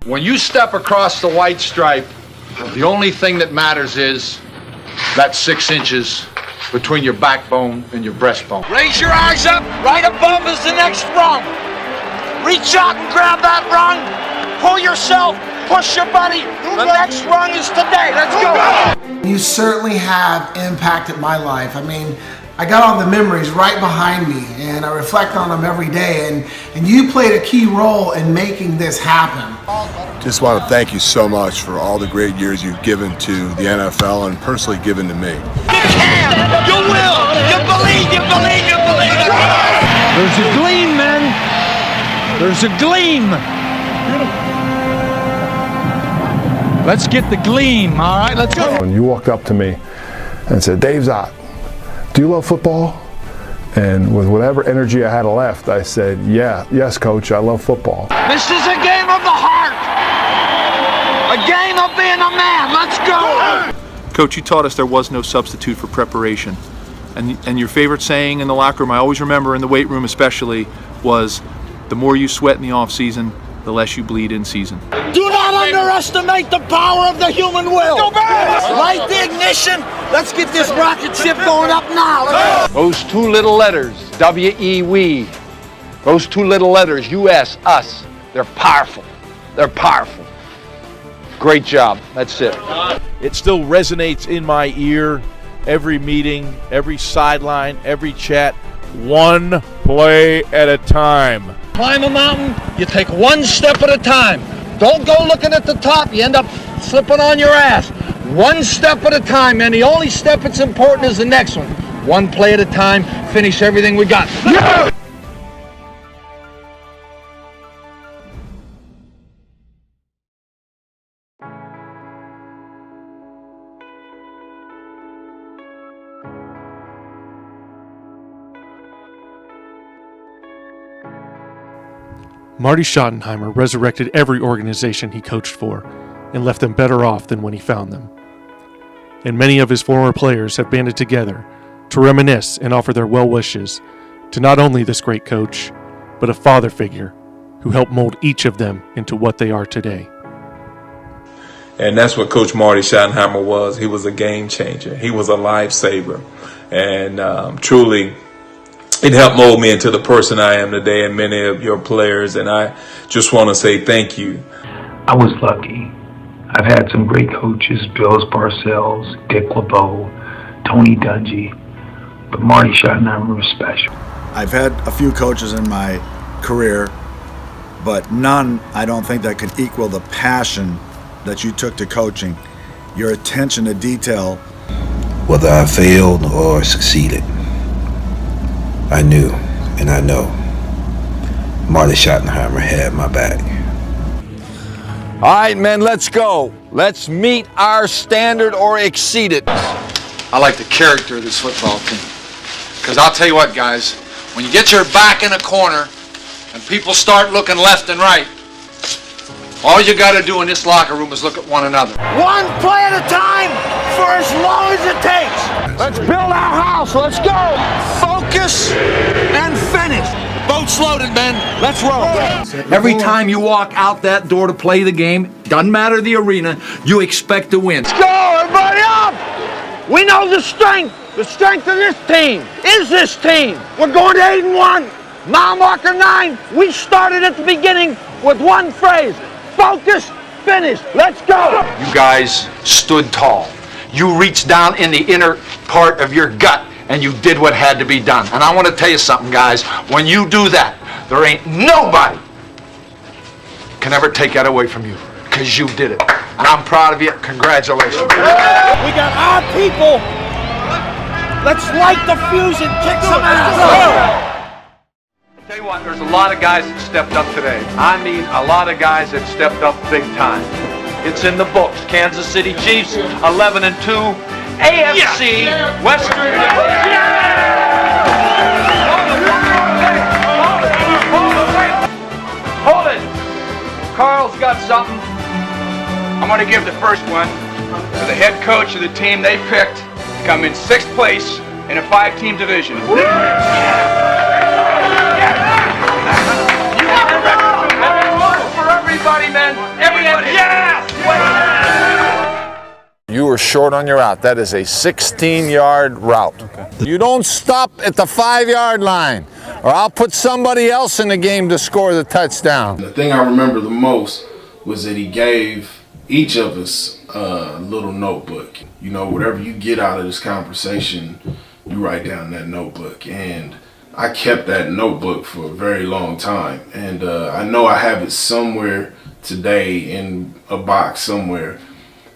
When you step across the white stripe, the only thing that matters is that 6 inches between your backbone and your breastbone. Raise your eyes up. Right above is the next rung. Reach out and grab that rung. Pull yourself. Push your buddy. The next rung is today. Let's go. You certainly have impacted my life. I mean, I got all the memories right behind me, and I reflect on them every day, and you played a key role in making this happen. Just want to thank you so much for all the great years you've given to the NFL and personally given to me. You can. You will. You believe. You believe. You believe. There's a gleam, man. There's a gleam. Let's get the gleam, all right? Let's go. When you walked up to me and said, Dave Zott, do you love football? And with whatever energy I had left, I said, yes, coach, I love football. This is a game of the heart. A game of being a man. Let's go. Coach, you taught us there was no substitute for preparation. And your favorite saying in the locker room, I always remember in the weight room especially, was the more you sweat in the off season, the less you bleed in season. Do not underestimate the power of the human will. Go back. Light the ignition. Let's get this rocket ship going up now. Those 2 little letters, W-E, we. Those 2 little letters, U-S, us. They're powerful. They're powerful. Great job. That's it. It still resonates in my ear. Every meeting, every sideline, every chat. One play at a time. Climb a mountain, you take one step at a time. Don't go looking at the top, you end up slipping on your ass. One step at a time, and the only step that's important is the next one. One play at a time, finish everything we got. Yeah! Marty Schottenheimer resurrected every organization he coached for and left them better off than when he found them. And many of his former players have banded together to reminisce and offer their well wishes to not only this great coach, but a father figure who helped mold each of them into what they are today. And that's what Coach Marty Schottenheimer was. He was a game changer. He was a lifesaver. And truly, it helped mold me into the person I am today and many of your players, and I just want to say thank you. I was lucky. I've had some great coaches, Bill Parcells, Dick LeBeau, Tony Dungy, but Marty Schottenheimer was special. I've had a few coaches in my career, but none, I don't think, that could equal the passion that you took to coaching, your attention to detail. Whether I failed or succeeded, I knew, and I know, Marty Schottenheimer had my back. All right, men, let's go. Let's meet our standard or exceed it. I like the character of this football team. Because I'll tell you what, guys, when you get your back in a corner and people start looking left and right, all you got to do in this locker room is look at one another. One play at a time for as long as it takes. Let's build our house. Let's go. Focus and finish. Boat's loaded, men. Let's roll. Every time you walk out that door to play the game, doesn't matter the arena, you expect to win. Let's go, everybody up. We know the strength. The strength of this team is this team. We're going to 8-1. Mile marker 9. We started at the beginning with one phrase. Focus, finish, let's go! You guys stood tall. You reached down in the inner part of your gut and you did what had to be done. And I want to tell you something, guys. When you do that, there ain't nobody can ever take that away from you, because you did it. And I'm proud of you. Congratulations. We got our people. Let's light the fuse and kick some ass. Tell you what, there's a lot of guys that stepped up today. I mean, a lot of guys that stepped up big time. It's in the books. Kansas City Chiefs, 11-2, AFC, Western. Hold it. Carl's got something. I'm going to give the first one to the head coach of the team they picked to come in 6th place in a 5-team division. For everybody, man. man. Everybody. Yeah! You were short on your route. That is a 16-yard route. Okay. You don't stop at the 5-yard line, or I'll put somebody else in the game to score the touchdown. The thing I remember the most was that he gave each of us a little notebook. You know, whatever you get out of this conversation, you write down that notebook. And I kept that notebook for a very long time. And I know I have it somewhere today in a box somewhere.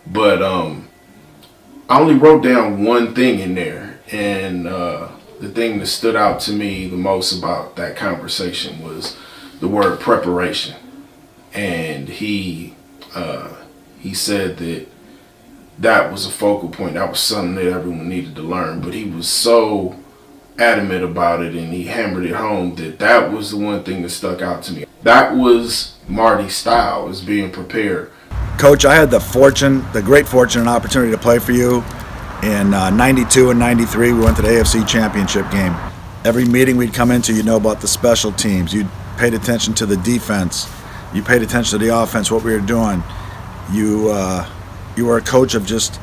But I only wrote down one thing in there. And the thing that stood out to me the most about that conversation was the word preparation. And he said that was a focal point. That was something that everyone needed to learn. But he was so adamant about it, and he hammered it home that was the one thing that stuck out to me. That was Marty's style, is being prepared. Coach, I had the great fortune and opportunity to play for you. In 92 and 93, we went to the AFC Championship game. Every meeting we'd come into, you know about the special teams. You paid attention to the defense. You paid attention to the offense, what we were doing. You were a coach of just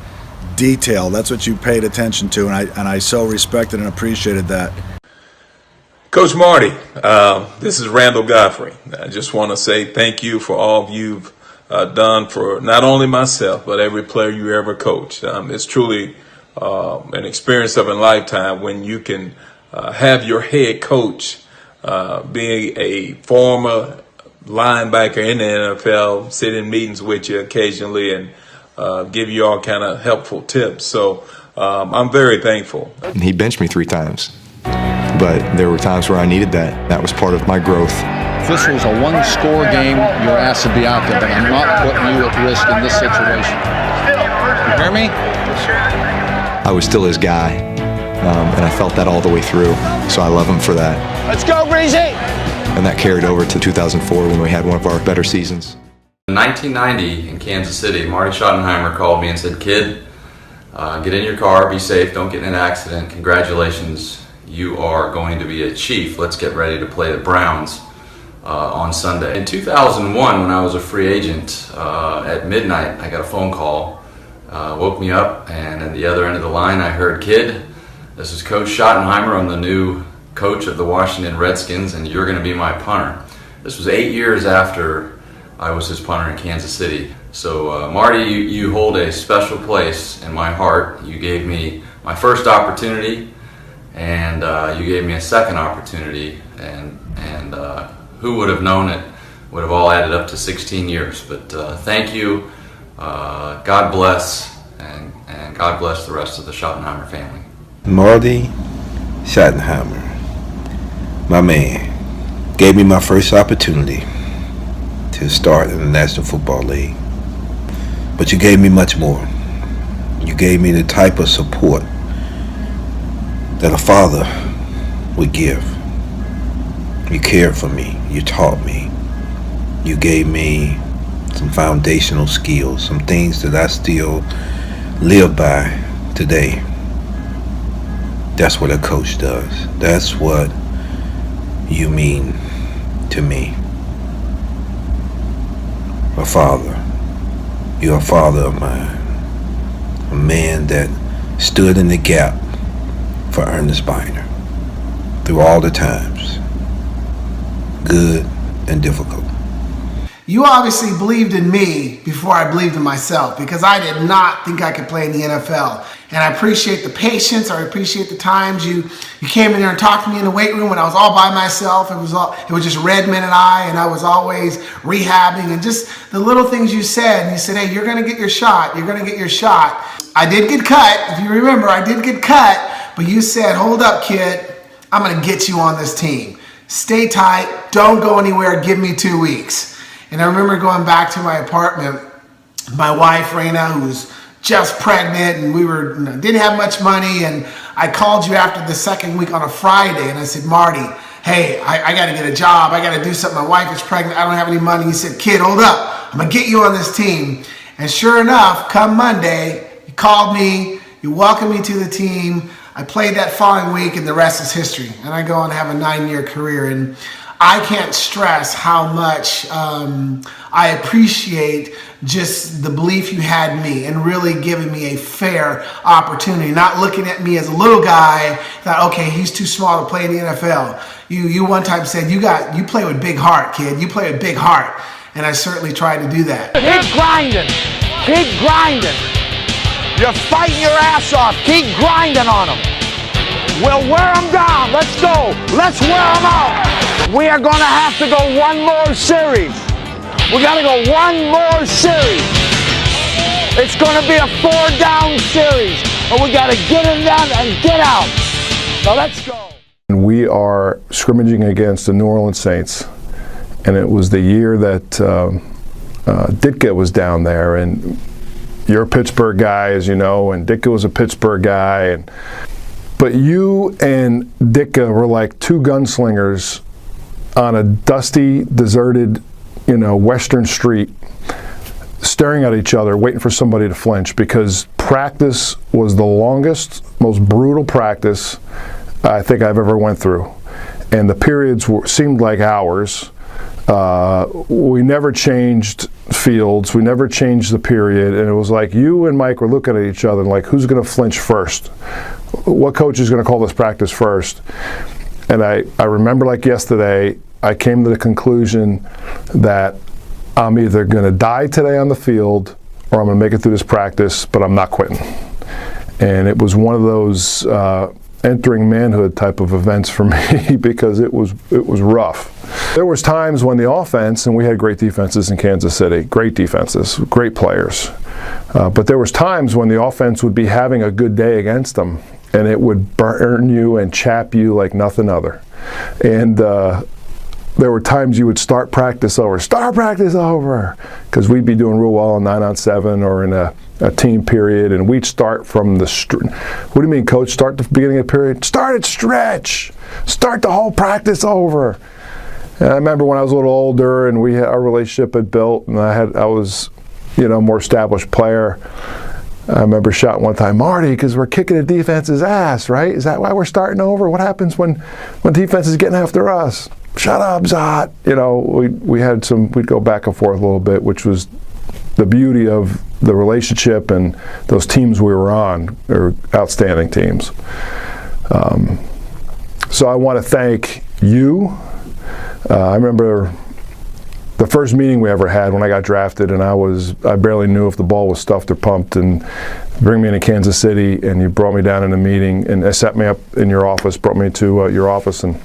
detail. That's what you paid attention to, and I so respected and appreciated that. Coach Marty, this is Randall Godfrey. I just want to say thank you for all you've done for not only myself, but every player you ever coached. It's truly an experience of a lifetime when you can have your head coach being a former linebacker in the NFL, sit in meetings with you occasionally and give you all kind of helpful tips. So I'm very thankful. He benched me 3 times, but there were times where I needed that. That was part of my growth. If this was a one-score game, you're asked to be out there, but I'm not putting you at risk in this situation. You hear me? I was still his guy, and I felt that all the way through, so I love him for that. Let's go, Breezy! And that carried over to 2004 when we had one of our better seasons. In 1990 in Kansas City, Marty Schottenheimer called me and said, "Kid, get in your car, be safe, don't get in an accident. Congratulations, you are going to be a Chief. Let's get ready to play the Browns on Sunday." In 2001, when I was a free agent, at midnight, I got a phone call, woke me up, and at the other end of the line, I heard, "Kid, this is Coach Schottenheimer. I'm the new coach of the Washington Redskins, and you're going to be my punter." This was 8 years after I was his punter in Kansas City. So Marty, you hold a special place in my heart. You gave me my first opportunity, and you gave me a second opportunity, and who would have known it would have all added up to 16 years. But thank you, God bless, and God bless the rest of the Schottenheimer family. Marty Schottenheimer, my man, gave me my first opportunity to start in the National Football League. But you gave me much more. You gave me the type of support that a father would give. You cared for me. You taught me. You gave me some foundational skills, some things that I still live by today. That's what a coach does. That's what you mean to me. A father. You're a father of mine. A man that stood in the gap for Ernest Biner through all the times, good and difficult. You obviously believed in me before I believed in myself, because I did not think I could play in the NFL. And I appreciate the patience. I appreciate the times you came in there and talked to me in the weight room when I was all by myself. It was just Redmond and I was always rehabbing, and just the little things you said. And you said, "Hey, you're going to get your shot. You're going to get your shot." I did get cut. If you remember, I did get cut. But you said, "Hold up, kid. I'm going to get you on this team. Stay tight. Don't go anywhere. Give me 2 weeks." And I remember going back to my apartment. My wife, Raina, who was just pregnant, and we didn't have much money, and I called you after the second week on a Friday, and I said, "Marty, hey, I got to get a job. I got to do something. My wife is pregnant. I don't have any money." He said, "Kid, hold up. I'm going to get you on this team." And sure enough, come Monday, you called me, you welcomed me to the team. I played that following week, and the rest is history. And I go on to have a 9-year career. And I can't stress how much I appreciate just the belief you had in me and really giving me a fair opportunity, not looking at me as a little guy that, okay, he's too small to play in the NFL. You one time said, you play with big heart, kid. You play with big heart. And I certainly tried to do that. Keep grinding. Keep grinding. You're fighting your ass off. Keep grinding on them. We'll wear them down. Let's go. Let's wear them out. We are going to have to go one more series. We got to go one more series. It's going to be a 4-down series. And we got to get it down and get out. So let's go. We are scrimmaging against the New Orleans Saints. And it was the year that Ditka was down there. And you're a Pittsburgh guy, as you know, and Ditka was a Pittsburgh guy. But you and Ditka were like two gunslingers on a dusty, deserted, Western street, staring at each other, waiting for somebody to flinch, because practice was the longest, most brutal practice I think I've ever went through. And the periods seemed like hours. We never changed fields. We never changed the period. And it was like you and Mike were looking at each other like, who's going to flinch first? What coach is going to call this practice first? And I remember like yesterday, I came to the conclusion that I'm either going to die today on the field or I'm going to make it through this practice, but I'm not quitting. And it was one of those entering manhood type of events for me because it was rough. There was times when the offense, and we had great defenses in Kansas City, great defenses, great players, but there was times when the offense would be having a good day against them, and it would burn you and chap you like nothing other. And there were times you would start practice over, because we'd be doing real well in 9-on-7 or in a team period, and we'd start from the what do you mean, coach? Start the beginning of the period? Start at stretch. Start the whole practice over. And I remember when I was a little older and our relationship had built, and I was, more established player. I remember shouting one time, Marty, because we're kicking the defense's ass, right? Is that why we're starting over? What happens when defense is getting after us? Shut up, Zot. We'd go back and forth a little bit, which was the beauty of the relationship, and those teams we were on are outstanding teams. So I want to thank you. I remember the first meeting we ever had when I got drafted, and I barely knew if the ball was stuffed or pumped, and bring me into Kansas City, and you brought me down in a meeting and set me up in your office, brought me to your office, and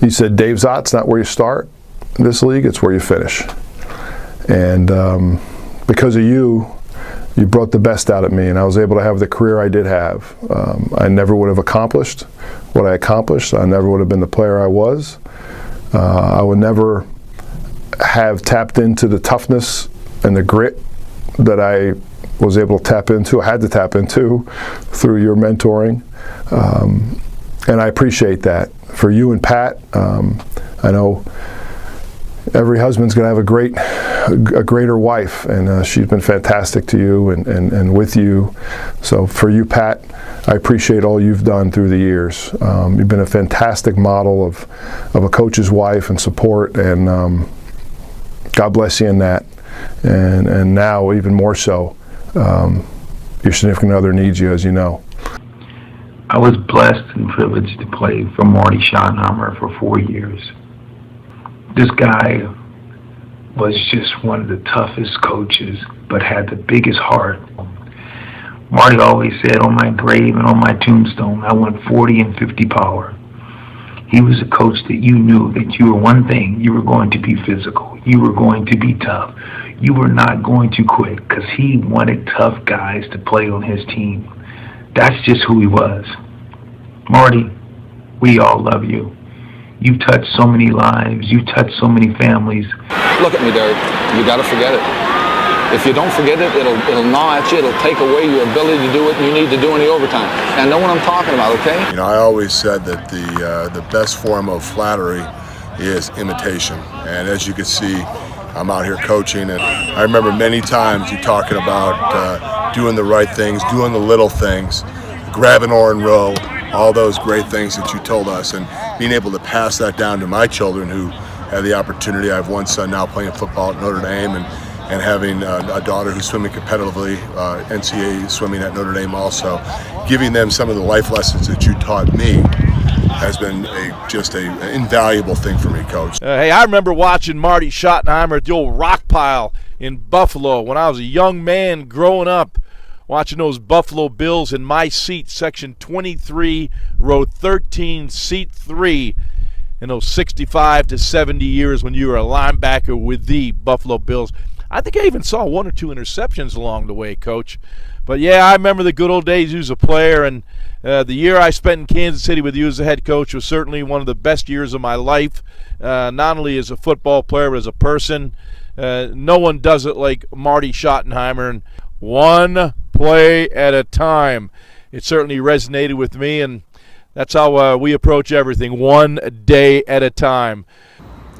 you said, Dave Zott, it's not where you start in this league, it's where you finish. And because of you brought the best out of me, and I was able to have the career I did have. I never would have accomplished what I accomplished. I never would have been the player I was. I would never have tapped into the toughness and the grit that I was able to tap into, I had to tap into through your mentoring. And I appreciate that. For you and Pat, I know every husband's going to have a greater wife, and she's been fantastic to you and with you. So for you, Pat, I appreciate all you've done through the years. You've been a fantastic model of a coach's wife and support, and God bless you in that. And now even more so, your significant other needs you, as you know. I was blessed and privileged to play for Marty Schottenheimer for 4 years. This guy was just one of the toughest coaches, but had the biggest heart. Marty always said on my grave and on my tombstone, I want 40 and 50 power. He was a coach that you knew that you were one thing, you were going to be physical, you were going to be tough, you were not going to quit, because he wanted tough guys to play on his team. That's just who he was. Marty, we all love you. You've touched so many lives. You've touched so many families. Look at me, Derek. You got to forget it. If you don't forget it, it'll gnaw at you. It'll take away your ability to do what you need to do in the overtime. And know what I'm talking about, okay? I always said that the best form of flattery is imitation. And as you can see, I'm out here coaching, and I remember many times you talking about doing the right things, doing the little things, grabbing Orrin Rowe, all those great things that you told us, and being able to pass that down to my children who have the opportunity. I have one son now playing football at Notre Dame, and having a daughter who's swimming competitively, NCAA swimming at Notre Dame also. Giving them some of the life lessons that you taught me has been just an invaluable thing for me, Coach. Hey, I remember watching Marty Schottenheimer at the old rock pile in Buffalo when I was a young man growing up, watching those Buffalo Bills in my seat, section 23, row 13, seat 3, in those 65 to 70 years when you were a linebacker with the Buffalo Bills. I think I even saw 1 or 2 interceptions along the way, Coach. But, yeah, I remember the good old days as a player, and the year I spent in Kansas City with you as a head coach was certainly one of the best years of my life, not only as a football player but as a person. No one does it like Marty Schottenheimer, and one play at a time. It certainly resonated with me, and that's how we approach everything, one day at a time.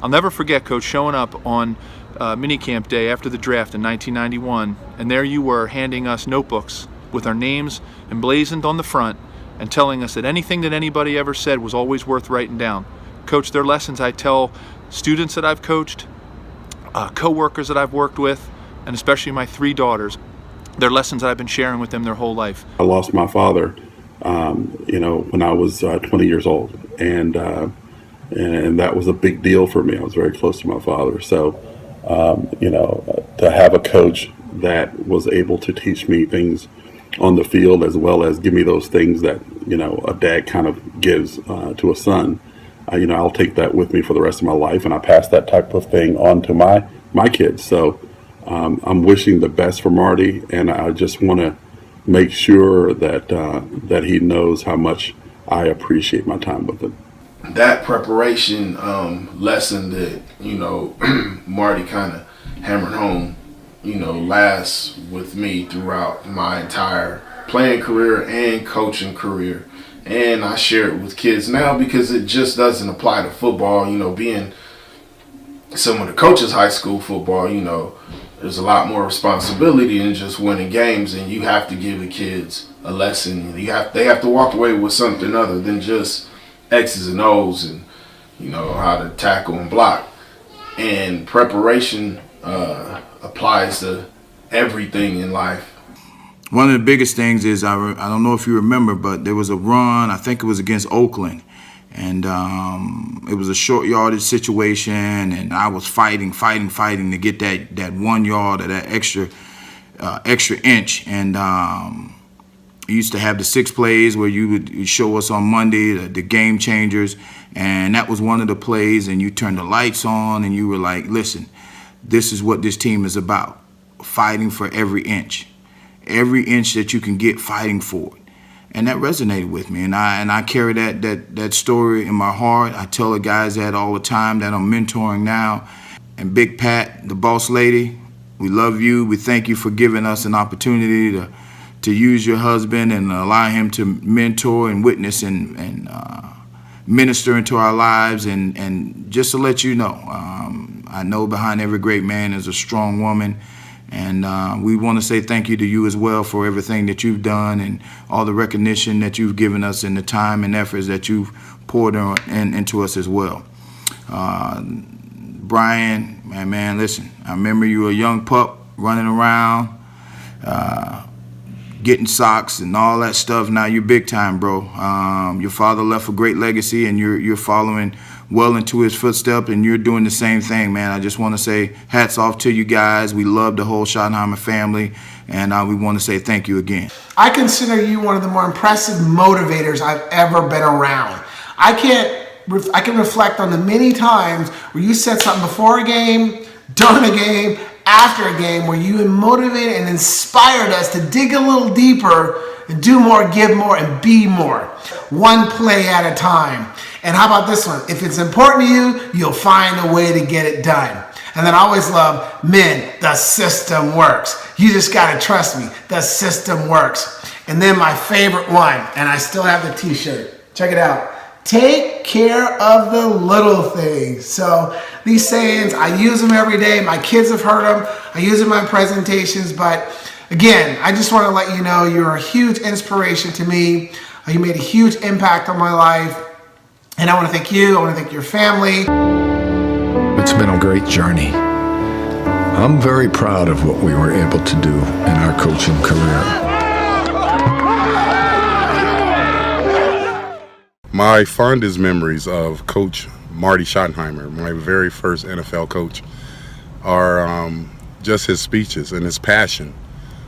I'll never forget, Coach, showing up on minicamp day after the draft in 1991, and there you were handing us notebooks with our names emblazoned on the front and telling us that anything that anybody ever said was always worth writing down. Coach, they're lessons I tell students that I've coached, co-workers that I've worked with, and especially my 3 daughters. They're lessons that I've been sharing with them their whole life. I lost my father, when I was 20 years old, and that was a big deal for me. I was very close to my father, so to have a coach that was able to teach me things on the field as well as give me those things that a dad kind of gives to a son. I'll take that with me for the rest of my life, and I pass that type of thing on to my kids. So I'm wishing the best for Marty, and I just want to make sure that he knows how much I appreciate my time with him. That preparation lesson that Marty kind of hammered home, lasts with me throughout my entire playing career and coaching career. And I share it with kids now because it just doesn't apply to football. Being someone that coaches high school football, there's a lot more responsibility than just winning games, and you have to give the kids a lesson. They have to walk away with something other than just X's and O's and how to tackle and block. And preparation applies to everything in life. One of the biggest things is, I don't know if you remember, but there was a run, I think it was against Oakland, and it was a short yardage situation, and I was fighting to get that 1 yard or that extra inch. And you used to have the 6 plays where you would show us on Monday the game changers, and that was one of the plays, and you turned the lights on and you were like, listen, this is what this team is about, fighting for every inch that you can get, fighting for it. And that resonated with me, and I carry that story in my heart. I tell the guys that all the time that I'm mentoring now. And Big Pat, the boss lady, we love you. We thank you for giving us an opportunity to use your husband and allow him to mentor and witness and minister into our lives. And just to let you know, I know behind every great man is a strong woman. And we want to say thank you to you as well for everything that you've done and all the recognition that you've given us and the time and efforts that you've poured into us as well. Brian, man, listen, I remember you were a young pup running around, getting socks and all that stuff. Now you're big time, bro. Your father left a great legacy, and you're following well into his footsteps, and you're doing the same thing, man. I just want to say hats off to you guys. We love the whole Schottenheimer family, and we want to say thank you again. I consider you one of the more impressive motivators I've ever been around. I can reflect on the many times where you said something before a game, during a game, after a game, where you motivated and inspired us to dig a little deeper and do more, give more, and be more. One play at a time. And how about this one? If it's important to you, you'll find a way to get it done. And then I always love, men, the system works. You just got to trust me. The system works. And then my favorite one, and I still have the t-shirt. Check it out. Take care of the little things. So these sayings, I use them every day. My kids have heard them. I use them in my presentations. But again, I just want to let you know you're a huge inspiration to me. You made a huge impact on my life. And I want to thank you. I want to thank your family. It's been a great journey. I'm very proud of what we were able to do in our coaching career. My fondest memories of Coach Marty Schottenheimer, my very first NFL coach, are just his speeches and his passion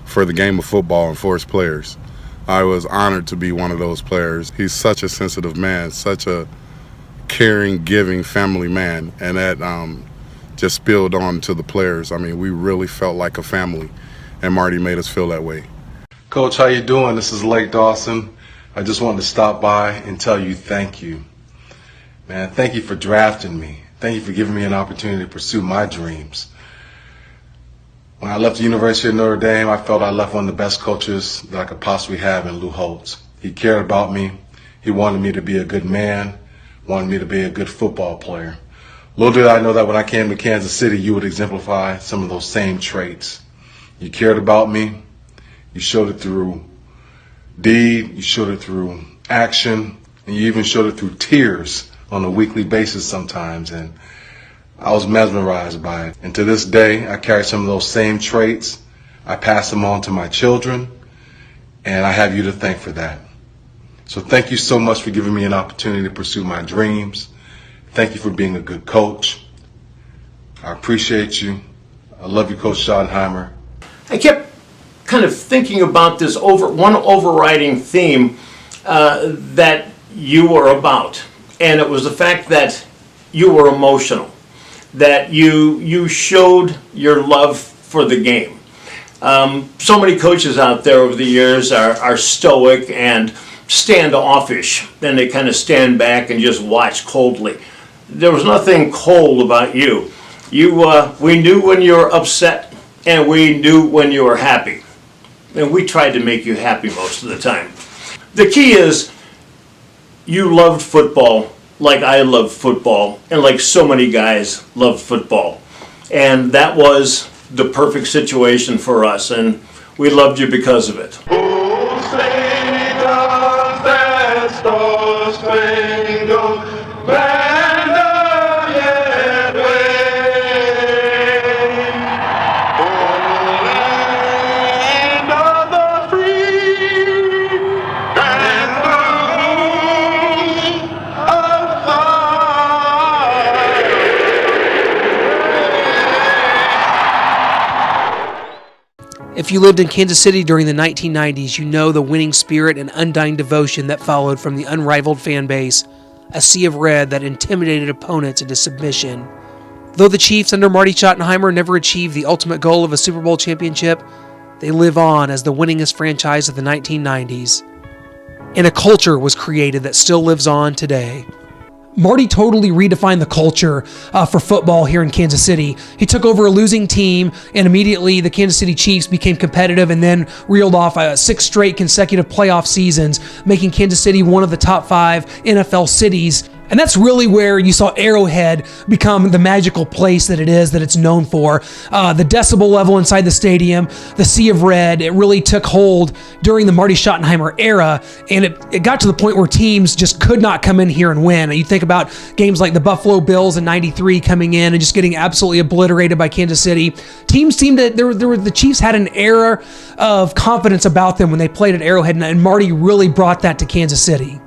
for the game of football and for his players. I was honored to be one of those players. He's such a sensitive man, such a caring, giving, family man, and that just spilled on to the players. I mean, we really felt like a family, and Marty made us feel that way. Coach, how you doing? This is Lake Dawson. I just wanted to stop by and tell you thank you. Man, thank you for drafting me. Thank you for giving me an opportunity to pursue my dreams. When I left the University of Notre Dame, I felt I left one of the best coaches that I could possibly have in Lou Holtz. He cared about me. He wanted me to be a good man, wanted me to be a good football player. Little did I know that when I came to Kansas City, you would exemplify some of those same traits. You cared about me. You showed it through deed. You showed it through action. And you even showed it through tears on a weekly basis sometimes. And I was mesmerized by it. And to this day, I carry some of those same traits. I pass them on to my children. And I have you to thank for that. So thank you so much for giving me an opportunity to pursue my dreams. Thank you for being a good coach. I appreciate you. I love you, Coach Schottenheimer. I kept kind of thinking about this one overriding theme that you were about, and it was the fact that you were emotional, that you showed your love for the game. So many coaches out there over the years are stoic and standoffish, then they kind of stand back and just watch coldly. There was nothing cold about you. We knew when you were upset, and we knew when you were happy. And we tried to make you happy most of the time. The key is you loved football like I loved football, and like so many guys loved football. And that was the perfect situation for us, and we loved you because of it. If you lived in Kansas City during the 1990s, you know the winning spirit and undying devotion that followed from the unrivaled fan base, a sea of red that intimidated opponents into submission. Though the Chiefs under Marty Schottenheimer never achieved the ultimate goal of a Super Bowl championship, they live on as the winningest franchise of the 1990s. And a culture was created that still lives on today. Marty totally redefined the culture for football here in Kansas City. He took over a losing team, and immediately the Kansas City Chiefs became competitive and then reeled off 6 straight consecutive playoff seasons, making Kansas City one of the top 5 NFL cities. And that's really where you saw Arrowhead become the magical place that it is, that it's known for. The decibel level inside the stadium, the sea of red, it really took hold during the Marty Schottenheimer era, and it got to the point where teams just could not come in here and win. You think about games like the Buffalo Bills in '93 coming in and just getting absolutely obliterated by Kansas City. Teams seemed to, the Chiefs had an air of confidence about them when they played at Arrowhead, and Marty really brought that to Kansas City.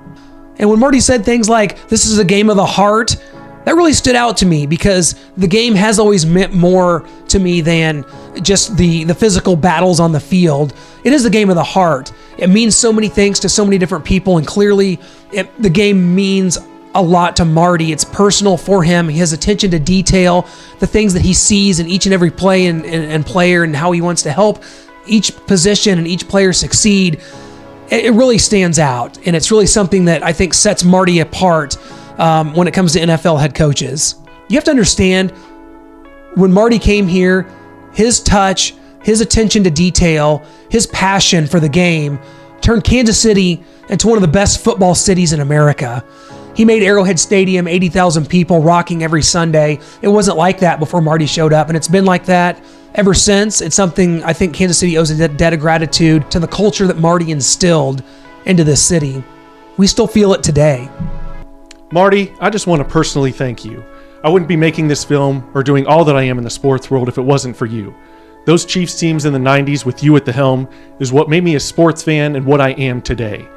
And when Marty said things like, "This is a game of the heart," that really stood out to me, because the game has always meant more to me than just the physical battles on the field. It is a game of the heart. It means so many things to so many different people, and clearly the game means a lot to Marty. It's personal for him. His attention to detail, the things that he sees in each and every play and player, and how he wants to help each position and each player succeed. It really stands out, and it's really something that I think sets Marty apart when it comes to NFL head coaches. You have to understand, when Marty came here, his touch, his attention to detail, his passion for the game turned Kansas City into one of the best football cities in America. He made Arrowhead Stadium 80,000 people rocking every Sunday. It wasn't like that before Marty showed up, and it's been like that ever since. It's something I think Kansas City owes a debt of gratitude to the culture that Marty instilled into this city. We still feel it today. Marty, I just want to personally thank you. I wouldn't be making this film or doing all that I am in the sports world if it wasn't for you. Those Chiefs teams in the 90s with you at the helm is what made me a sports fan and what I am today.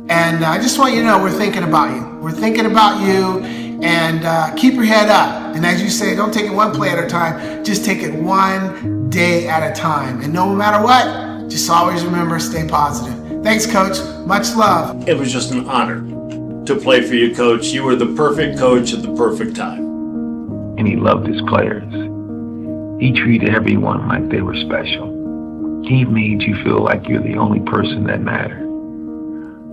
And I just want you to know we're thinking about you. We're thinking about you, and keep your head up. And as you say, don't take it one play at a time. Just take it one day at a time. And no matter what, just always remember, stay positive. Thanks, Coach. Much love. It was just an honor to play for you, Coach. You were the perfect coach at the perfect time. And he loved his players. He treated everyone like they were special. He made you feel like you're the only person that mattered.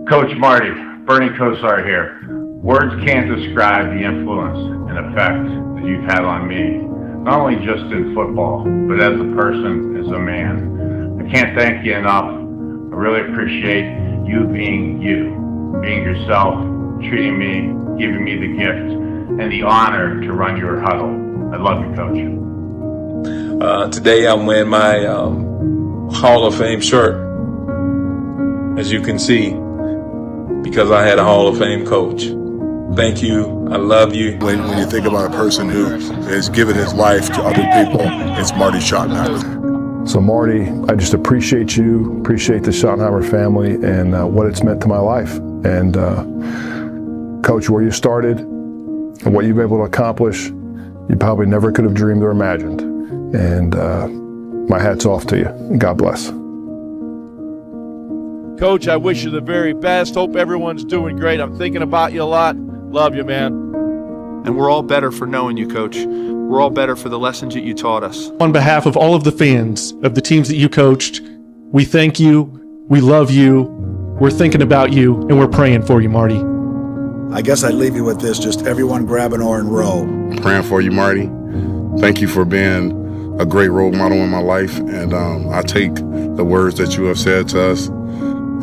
Coach Marty, Bernie Kosar here. Words can't describe the influence and effect that you've had on me, not only just in football, but as a person, as a man. I can't thank you enough. I really appreciate you, being yourself, treating me, giving me the gift, and the honor to run your huddle. I love you, Coach. Today I'm wearing my Hall of Fame shirt, as you can see, because I had a Hall of Fame coach. Thank you. I love you. When you think about a person who has given his life to other people, it's Marty Schottenheimer. So Marty, I just appreciate you, appreciate the Schottenheimer family and what it's meant to my life. And Coach, where you started and what you've been able to accomplish, you probably never could have dreamed or imagined. And my hat's off to you. God bless. Coach, I wish you the very best. Hope everyone's doing great. I'm thinking about you a lot. Love you, man. And we're all better for knowing you, Coach. We're all better for the lessons that you taught us. On behalf of all of the fans of the teams that you coached, we thank you, we love you, we're thinking about you, and we're praying for you, Marty. I guess I'd leave you with this, just everyone grab an oar and row. Praying for you, Marty. Thank you for being a great role model in my life, and I take the words that you have said to us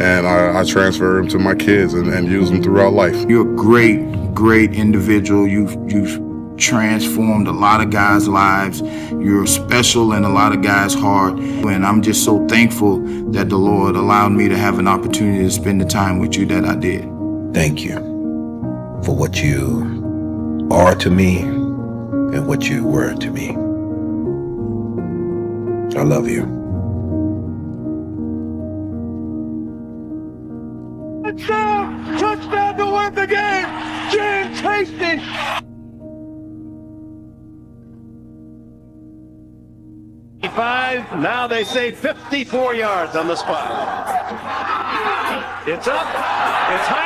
and I transfer them to my kids and use them throughout life. You're a great individual. You've transformed a lot of guys' lives. You're special in a lot of guys' heart. And I'm just so thankful that the Lord allowed me to have an opportunity to spend the time with you that I did. Thank you for what you are to me and what you were to me. I love you. Touchdown to win the game! James Hastings! Now they say 54 yards on the spot. It's up. It's high.